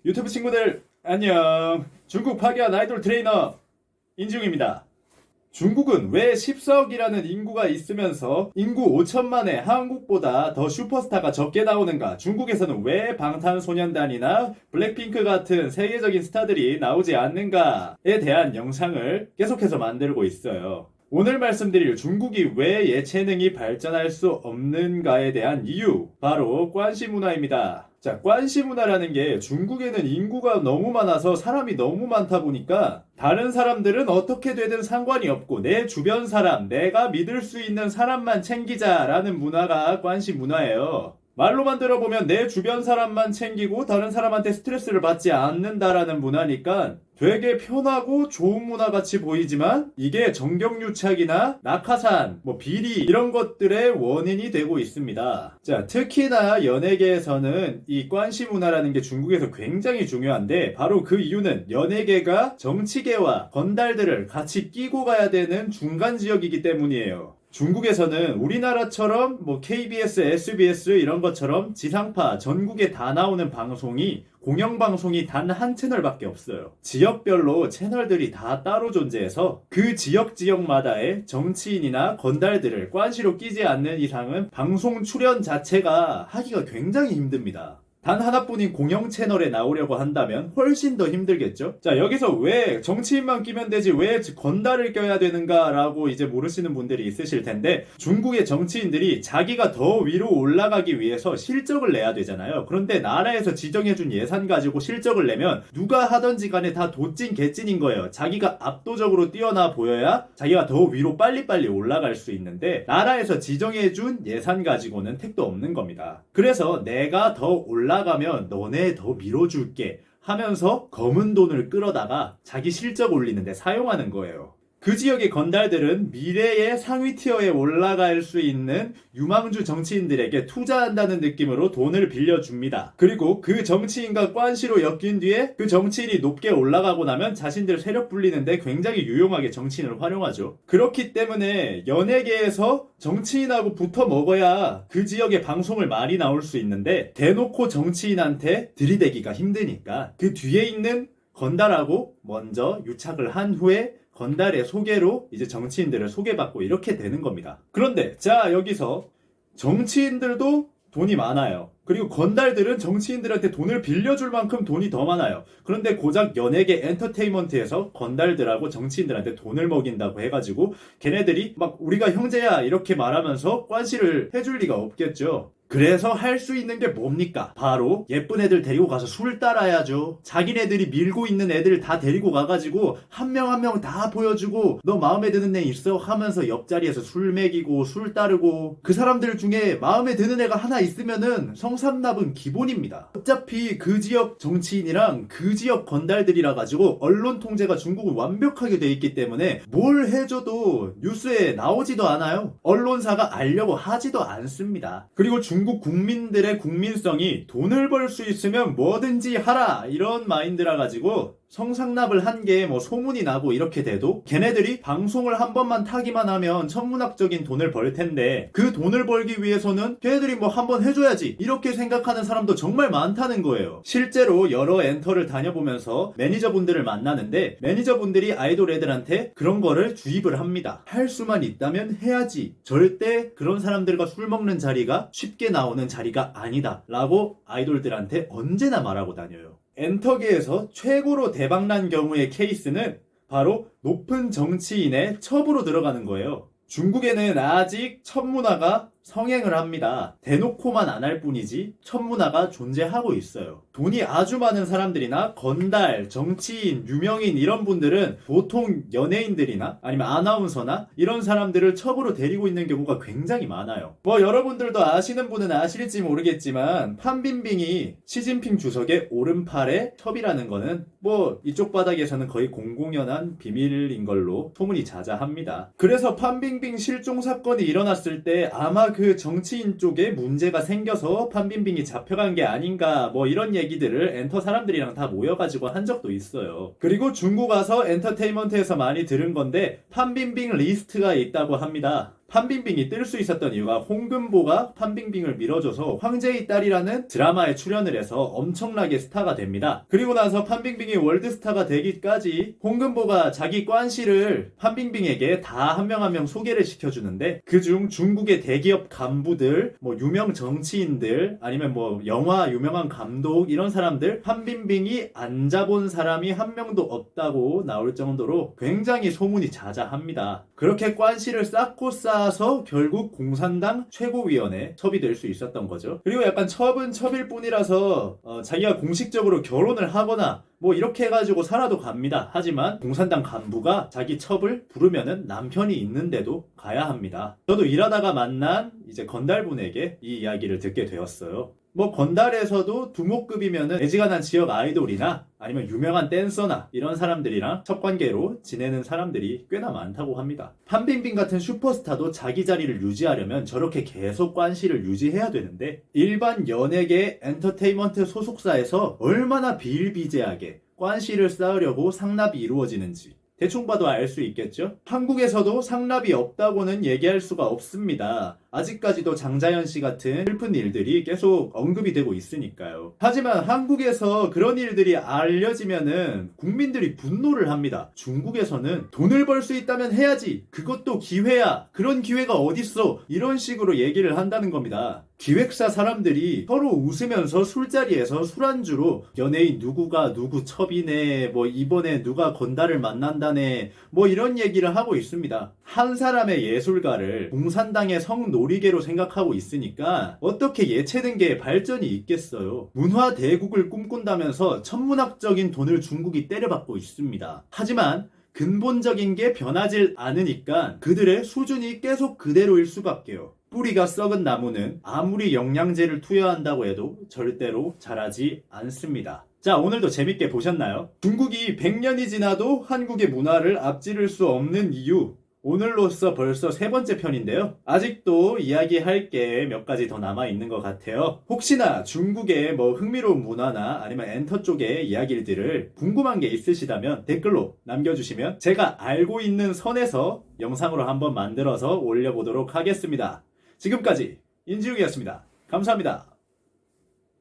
유튜브 친구들 안녕. 중국 파괴한 아이돌 트레이너 인중입니다. 중국은 왜 14억이라는 인구가 있으면서 인구 5천만의 한국보다 더 슈퍼스타가 적게 나오는가? 중국에서는 왜 방탄소년단이나 블랙핑크 같은 세계적인 스타들이 나오지 않는가에 대한 영상을 계속해서 만들고 있어요. 오늘 말씀드릴 중국이 왜 예체능이 발전할 수 없는가에 대한 이유, 바로 관시 문화입니다. 자, 관시 문화라는 게 중국에는 인구가 너무 많아서 사람이 너무 많다 보니까 다른 사람들은 어떻게 되든 상관이 없고 내 주변 사람, 내가 믿을 수 있는 사람만 챙기자라는 문화가 관시 문화예요. 말로만 들어보면 내 주변 사람만 챙기고 다른 사람한테 스트레스를 받지 않는다라는 문화니까 되게 편하고 좋은 문화같이 보이지만 이게 정경유착이나 낙하산, 비리 이런 것들의 원인이 되고 있습니다. 자, 특히나 연예계에서는 이 관시 문화라는 게 중국에서 굉장히 중요한데 바로 그 이유는 연예계가 정치계와 건달들을 같이 끼고 가야 되는 중간 지역이기 때문이에요. 중국에서는 우리나라처럼 KBS, SBS 이런 것처럼 지상파 전국에 다 나오는 방송이 공영방송이 단 한 채널밖에 없어요. 지역별로 채널들이 다 따로 존재해서 그 지역마다의 정치인이나 건달들을 관시로 끼지 않는 이상은 방송 출연 자체가 하기가 굉장히 힘듭니다. 단 하나뿐인 공영 채널에 나오려고 한다면 훨씬 더 힘들겠죠? 자, 여기서 왜 정치인만 끼면 되지 왜 건달을 껴야 되는가 라고 이제 모르시는 분들이 있으실 텐데 중국의 정치인들이 자기가 더 위로 올라가기 위해서 실적을 내야 되잖아요. 그런데 나라에서 지정해준 예산 가지고 실적을 내면 누가 하던지 간에 다 도찐 개찐인 거예요. 자기가 압도적으로 뛰어나 보여야 자기가 더 위로 빨리빨리 올라갈 수 있는데 나라에서 지정해준 예산 가지고는 택도 없는 겁니다. 그래서 내가 더 올라가면 너네 더 밀어줄게 하면서 검은 돈을 끌어다가 자기 실적 올리는데 사용하는 거예요. 그 지역의 건달들은 미래의 상위 티어에 올라갈 수 있는 유망주 정치인들에게 투자한다는 느낌으로 돈을 빌려줍니다. 그리고 그 정치인과 관시로 엮인 뒤에 그 정치인이 높게 올라가고 나면 자신들 세력 불리는데 굉장히 유용하게 정치인을 활용하죠. 그렇기 때문에 연예계에서 정치인하고 붙어 먹어야 그 지역의 방송을 많이 나올 수 있는데 대놓고 정치인한테 들이대기가 힘드니까 그 뒤에 있는 건달하고 먼저 유착을 한 후에 건달의 소개로 이제 정치인들을 소개받고 이렇게 되는 겁니다. 그런데 자, 여기서 정치인들도 돈이 많아요. 그리고 건달들은 정치인들한테 돈을 빌려줄 만큼 돈이 더 많아요. 그런데 고작 연예계 엔터테인먼트에서 건달들하고 정치인들한테 돈을 먹인다고 해가지고 걔네들이 막 우리가 형제야 이렇게 말하면서 관시를 해줄 리가 없겠죠. 그래서 할 수 있는 게 뭡니까? 바로 예쁜 애들 데리고 가서 술 따라야죠. 자기네들이 밀고 있는 애들 다 데리고 가가지고 한 명 한 명 다 보여주고 너 마음에 드는 애 있어? 하면서 옆자리에서 술 먹이고 술 따르고 그 사람들 중에 마음에 드는 애가 하나 있으면은 성삼납은 기본입니다. 어차피 그 지역 정치인이랑 그 지역 건달들이라 가지고 언론 통제가 중국은 완벽하게 돼 있기 때문에 뭘 해줘도 뉴스에 나오지도 않아요. 언론사가 알려고 하지도 않습니다. 그리고 중국 국민들의 국민성이 돈을 벌 수 있으면 뭐든지 하라 이런 마인드라 가지고 성상납을 한 게 소문이 나고 이렇게 돼도 걔네들이 방송을 한 번만 타기만 하면 천문학적인 돈을 벌 텐데 그 돈을 벌기 위해서는 걔네들이 한번 해줘야지 이렇게 생각하는 사람도 정말 많다는 거예요. 실제로 여러 엔터를 다녀보면서 매니저분들을 만나는데 매니저분들이 아이돌 애들한테 그런 거를 주입을 합니다. 할 수만 있다면 해야지. 절대 그런 사람들과 술 먹는 자리가 쉽게 나오는 자리가 아니다 라고 아이돌들한테 언제나 말하고 다녀요. 엔터계에서 최고로 대박난 경우의 케이스는 바로 높은 정치인의 첩으로 들어가는 거예요. 중국에는 아직 첩 문화가 성행을 합니다. 대놓고만 안 할 뿐이지 첩 문화가 존재하고 있어요. 돈이 아주 많은 사람들이나 건달, 정치인, 유명인 이런 분들은 보통 연예인들이나 아니면 아나운서나 이런 사람들을 첩으로 데리고 있는 경우가 굉장히 많아요. 여러분들도 아시는 분은 아실지 모르겠지만 판빈빙이 시진핑 주석의 오른팔의 첩이라는 거는 이쪽 바닥에서는 거의 공공연한 비밀인 걸로 소문이 자자합니다. 그래서 판빈빙 실종 사건이 일어났을 때 아마 그 정치인 쪽에 문제가 생겨서 판빈빙이 잡혀간 게 아닌가 이런 얘기들을 엔터 사람들이랑 다 모여가지고 한 적도 있어요. 그리고 중국 와서 엔터테인먼트에서 많이 들은 건데 판빈빙 리스트가 있다고 합니다. 판빙빙이 뜰 수 있었던 이유가 홍금보가 판빙빙을 밀어줘서 황제의 딸이라는 드라마에 출연을 해서 엄청나게 스타가 됩니다. 그리고 나서 판빙빙이 월드스타가 되기까지 홍금보가 자기 관씨를 판빙빙에게 다 한 명 한 명 소개를 시켜주는데, 그중 중국의 대기업 간부들, 뭐 유명 정치인들, 아니면 뭐 영화 유명한 감독, 이런 사람들 판빙빙이 안 잡은 사람이 한 명도 없다고 나올 정도로 굉장히 소문이 자자합니다. 그렇게 관씨를 쌓고 쌓아서 결국 공산당 최고위원회 첩이 될 수 있었던 거죠. 그리고 약간 첩은 첩일 뿐이라서 자기가 공식적으로 결혼을 하거나 뭐 이렇게 해가지고 살아도 갑니다. 하지만 공산당 간부가 자기 첩을 부르면은 남편이 있는데도 가야 합니다. 저도 일하다가 만난 이제 건달분에게 이 이야기를 듣게 되었어요. 뭐 건달에서도 두목급이면은 애지간한 지역 아이돌이나 아니면 유명한 댄서나 이런 사람들이랑 첩관계로 지내는 사람들이 꽤나 많다고 합니다. 판빙빙 같은 슈퍼스타도 자기 자리를 유지하려면 저렇게 계속 관시를 유지해야 되는데, 일반 연예계 엔터테인먼트 소속사에서 얼마나 비일비재하게 관시를 쌓으려고 상납이 이루어지는지 대충 봐도 알 수 있겠죠? 한국에서도 상납이 없다고는 얘기할 수가 없습니다. 아직까지도 장자연 씨 같은 슬픈 일들이 계속 언급이 되고 있으니까요. 하지만 한국에서 그런 일들이 알려지면은 국민들이 분노를 합니다. 중국에서는 돈을 벌 수 있다면 해야지, 그것도 기회야, 그런 기회가 어딨어, 이런 식으로 얘기를 한다는 겁니다. 기획사 사람들이 서로 웃으면서 술자리에서 술안주로 연예인 누구가 누구 첩이네, 뭐 이번에 누가 건달을 만난다네, 뭐 이런 얘기를 하고 있습니다. 한 사람의 예술가를 공산당의 성놀이개로 생각하고 있으니까 어떻게 예체능계에 발전이 있겠어요. 문화 대국을 꿈꾼다면서 천문학적인 돈을 중국이 때려받고 있습니다. 하지만 근본적인 게 변하질 않으니까 그들의 수준이 계속 그대로일 수밖에요. 뿌리가 썩은 나무는 아무리 영양제를 투여한다고 해도 절대로 자라지 않습니다. 자, 오늘도 재밌게 보셨나요? 중국이 100년이 지나도 한국의 문화를 앞지를 수 없는 이유, 오늘로써 벌써 3번째 편인데요. 아직도 이야기할 게 몇 가지 더 남아있는 것 같아요. 혹시나 중국의 뭐 흥미로운 문화나 아니면 엔터 쪽의 이야기들을 궁금한 게 있으시다면 댓글로 남겨주시면 제가 알고 있는 선에서 영상으로 한번 만들어서 올려보도록 하겠습니다. 지금까지 인지욱이었습니다. 감사합니다.